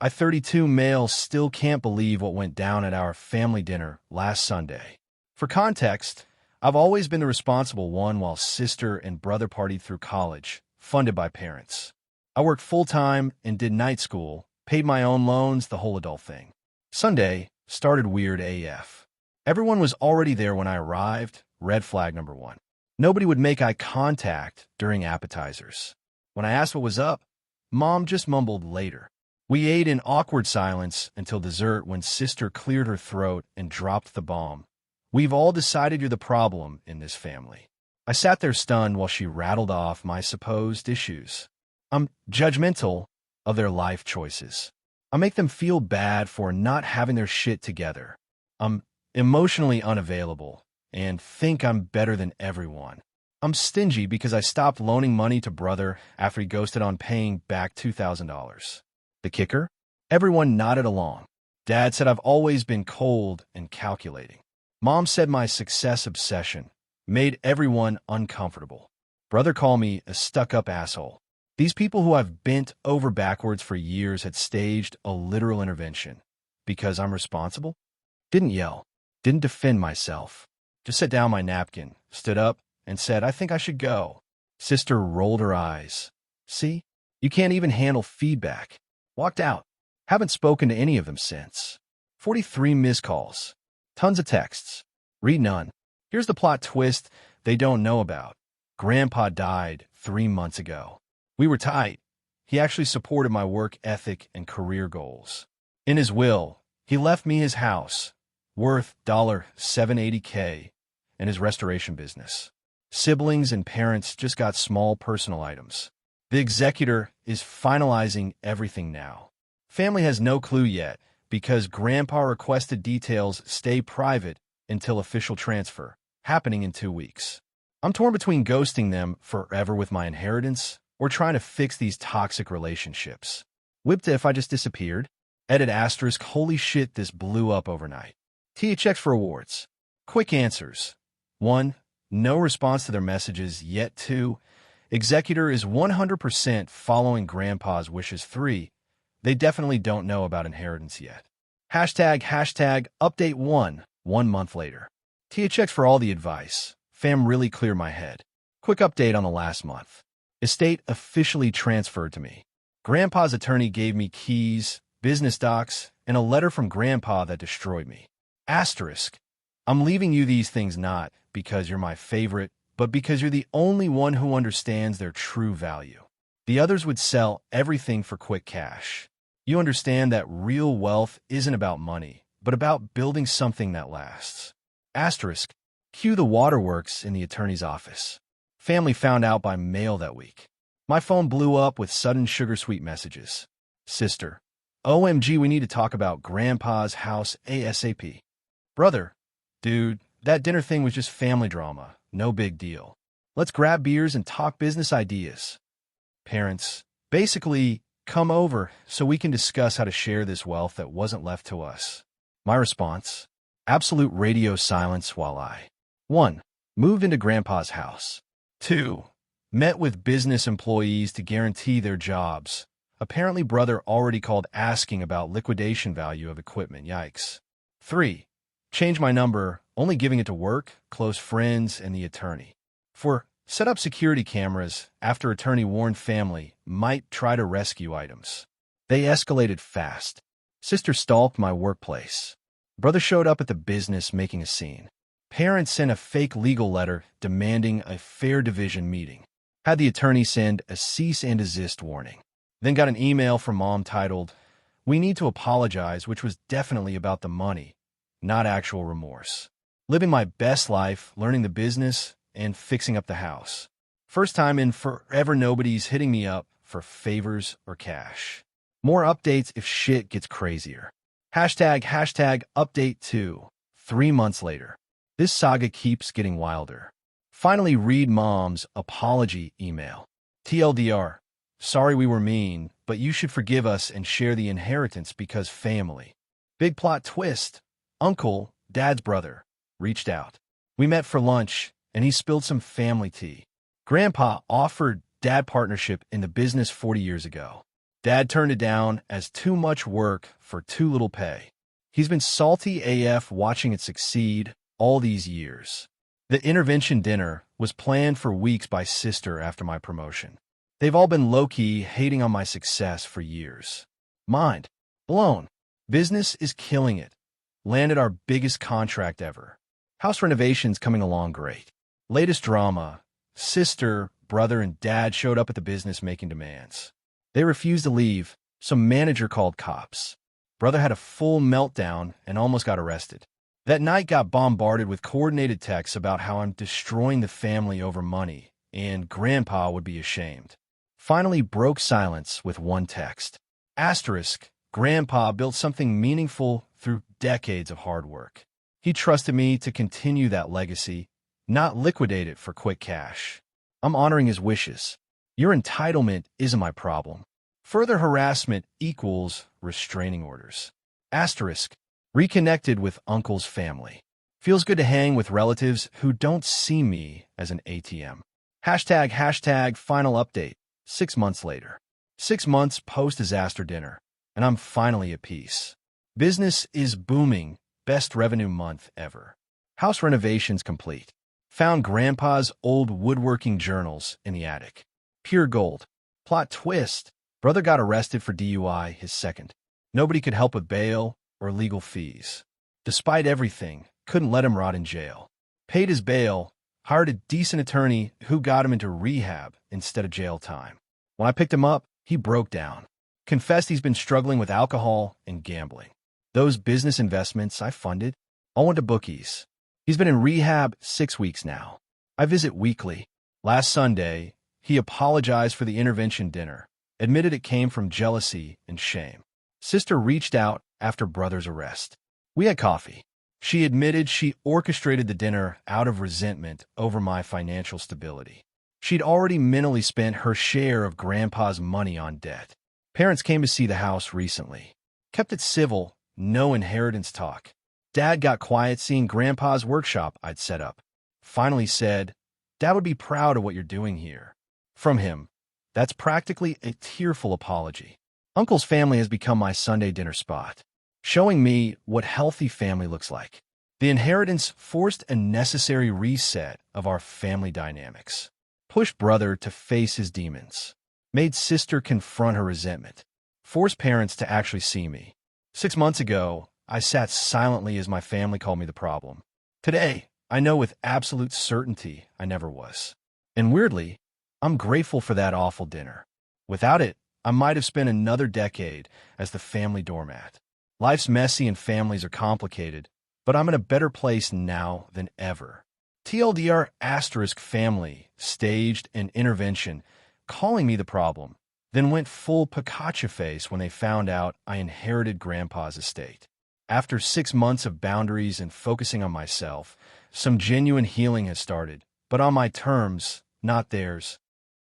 I 32 male still can't believe what went down at our family dinner last Sunday. For context, I've always been the responsible one while sister and brother partied through college, funded by parents. I worked full-time and did night school, paid my own loans, the whole adult thing. Sunday started weird AF. Everyone was already there when I arrived, red flag number one. Nobody would make eye contact during appetizers. When I asked what was up, Mom just mumbled later. We ate in awkward silence until dessert when sister cleared her throat and dropped the bomb. We've all decided you're the problem in this family. I sat there stunned while she rattled off my supposed issues. I'm judgmental of their life choices. I make them feel bad for not having their shit together. I'm emotionally unavailable and think I'm better than everyone. I'm stingy because I stopped loaning money to brother after he ghosted on paying back $2,000. The kicker? Everyone nodded along. Dad said I've always been cold and calculating. Mom said my success obsession made everyone uncomfortable. Brother called me a stuck-up asshole. These people who I've bent over backwards for years had staged a literal intervention. Because I'm responsible? Didn't yell. Didn't defend myself. Just set down my napkin, stood up, and said, I think I should go. Sister rolled her eyes. See? You can't even handle feedback. Walked out. Haven't spoken to any of them since. 43 missed calls. Tons of texts. Read none. Here's the plot twist they don't know about. Grandpa died 3 months ago. We were tight. He actually supported my work ethic and career goals. In his will, he left me his house, worth $780K, and his restoration business. Siblings and parents just got small personal items. The executor is finalizing everything now. Family has no clue yet because Grandpa requested details stay private until official transfer, happening in 2 weeks. I'm torn between ghosting them forever with my inheritance or trying to fix these toxic relationships. Whipped if I just disappeared. Edit asterisk, holy shit, this blew up overnight. THX for awards. Quick answers. 1. No response to their messages yet. 2. Executor is 100% following Grandpa's wishes. 3. They definitely don't know about inheritance yet. Hashtag update 1 month later. THX for all the advice. Fam really cleared my head. Quick update on the last month. Estate officially transferred to me. Grandpa's attorney gave me keys, business docs, and a letter from Grandpa that destroyed me. Asterisk. I'm leaving you these things not because you're my favorite, but because you're the only one who understands their true value. The others would sell everything for quick cash. You understand that real wealth isn't about money, but about building something that lasts. Asterisk. Cue the waterworks in the attorney's office. Family found out by mail that week. My phone blew up with sudden sugar-sweet messages. Sister. OMG, we need to talk about Grandpa's house ASAP. Brother. Dude, that dinner thing was just family drama. No big deal. Let's grab beers and talk business ideas. Parents. Basically, come over so we can discuss how to share this wealth that wasn't left to us. My response. Absolute radio silence while I 1. Moved into Grandpa's house. 2. Met with business employees to guarantee their jobs. Apparently brother already called asking about liquidation value of equipment. Yikes. 3. Changed my number, only giving it to work, close friends, and the attorney. 4. Set up security cameras after attorney warned family might try to rescue items. They escalated fast. Sister stalked my workplace. Brother showed up at the business making a scene. Parents sent a fake legal letter demanding a fair division meeting. Had the attorney send a cease and desist warning. Then got an email from Mom titled, "We need to apologize," which was definitely about the money, not actual remorse. Living my best life, learning the business, and fixing up the house. First time in forever nobody's hitting me up for favors or cash. More updates if shit gets crazier. Hashtag update 2. 3 months later. This saga keeps getting wilder. Finally read Mom's apology email. TLDR. Sorry we were mean, but you should forgive us and share the inheritance because family. Big plot twist. Uncle, Dad's brother, reached out. We met for lunch, and he spilled some family tea. Grandpa offered Dad partnership in the business 40 years ago. Dad turned it down as too much work for too little pay. He's been salty AF watching it succeed all these years. The intervention dinner was planned for weeks by sister after my promotion. They've all been low-key hating on my success for years. Mind blown. Business is killing it. Landed our biggest contract ever. House renovations coming along great. Latest drama. Sister, brother, and dad showed up at the business making demands. They refused to leave, so manager called cops. Brother had a full meltdown and almost got arrested. That night got bombarded with coordinated texts about how I'm destroying the family over money, and Grandpa would be ashamed. Finally broke silence with one text. Asterisk, Grandpa built something meaningful through decades of hard work. He trusted me to continue that legacy, not liquidate it for quick cash. I'm honoring his wishes. Your entitlement isn't my problem. Further harassment equals restraining orders. Asterisk, reconnected with uncle's family. Feels good to hang with relatives who don't see me as an ATM. Hashtag final update. 6 months later. 6 months post-disaster dinner, and I'm finally at peace. Business is booming. Best revenue month ever. House renovations complete. Found Grandpa's old woodworking journals in the attic. Pure gold. Plot twist. Brother got arrested for DUI, his second. Nobody could help with bail or legal fees. Despite everything, couldn't let him rot in jail. Paid his bail, hired a decent attorney who got him into rehab instead of jail time. When I picked him up, he broke down. Confessed he's been struggling with alcohol and gambling. Those business investments I funded all went to bookies. He's been in rehab 6 weeks now. I visit weekly. Last Sunday, he apologized for the intervention dinner, admitted it came from jealousy and shame. Sister reached out after brother's arrest. We had coffee. She admitted she orchestrated the dinner out of resentment over my financial stability. She'd already mentally spent her share of Grandpa's money on debt. Parents came to see the house recently. Kept it civil, no inheritance talk. Dad got quiet seeing Grandpa's workshop I'd set up. Finally said, Dad would be proud of what you're doing here. From him, that's practically a tearful apology. Uncle's family has become my Sunday dinner spot, showing me what healthy family looks like. The inheritance forced a necessary reset of our family dynamics. Pushed brother to face his demons. Made sister confront her resentment. Forced parents to actually see me. 6 months ago, I sat silently as my family called me the problem. Today, I know with absolute certainty I never was. And weirdly, I'm grateful for that awful dinner. Without it, I might have spent another decade as the family doormat. Life's messy and families are complicated, but I'm in a better place now than ever. TLDR asterisk family staged an intervention, calling me the problem, then went full Pikachu face when they found out I inherited Grandpa's estate. After 6 months of boundaries and focusing on myself, some genuine healing has started, but on my terms, not theirs.